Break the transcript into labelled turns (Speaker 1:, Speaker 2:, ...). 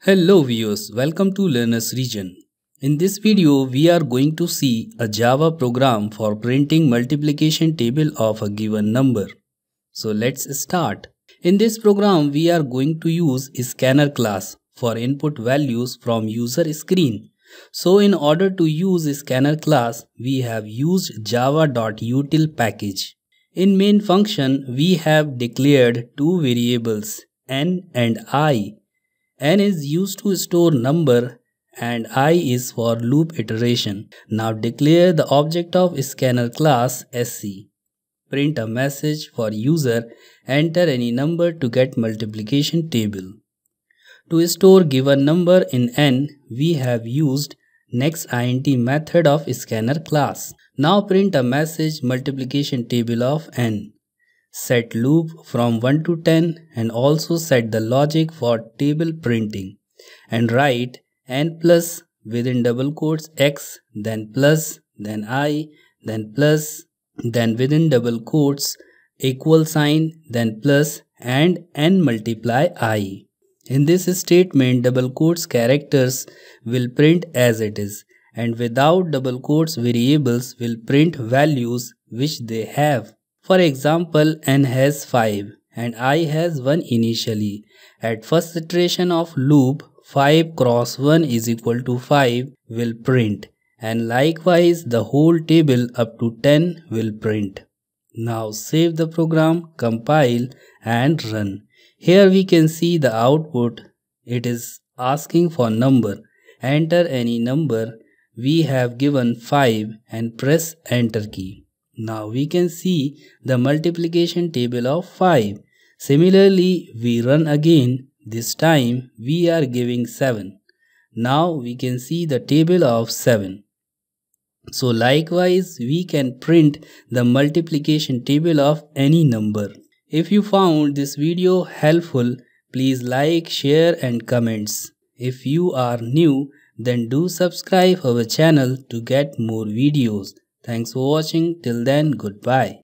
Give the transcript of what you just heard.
Speaker 1: Hello viewers, welcome to Learners Region. In this video, we are going to see a Java program for printing multiplication table of a given number. So let's start. In this program, we are going to use scanner class for input values from user screen. So in order to use scanner class, we have used java.util package. In main function, we have declared two variables n and I. N is used to store number and I is for loop iteration. Now declare the object of scanner class sc. Print a message for user, enter any number to get multiplication table. To store given number in n, we have used nextInt method of scanner class. Now print a message multiplication table of n. Set loop from 1 to 10 and also set the logic for table printing and write n plus within double quotes x, then plus, then I, then plus, then within double quotes equal sign, then plus and n multiply I. In this statement, double quotes characters will print as it is and without double quotes variables will print values which they have. For example, n has 5 and I has 1 initially. At first iteration of loop, 5 cross 1 is equal to 5 will print and likewise the whole table up to 10 will print. Now save the program, compile and run. Here we can see the output. It is asking for number. Enter any number. We have given 5 and press enter key. Now we can see the multiplication table of 5. Similarly, we run again. This time we are giving 7. Now we can see the table of 7. So likewise, we can print the multiplication table of any number. If you found this video helpful, please like, share and comments. If you are new, then do subscribe our channel to get more videos. Thanks for watching. Till then, goodbye.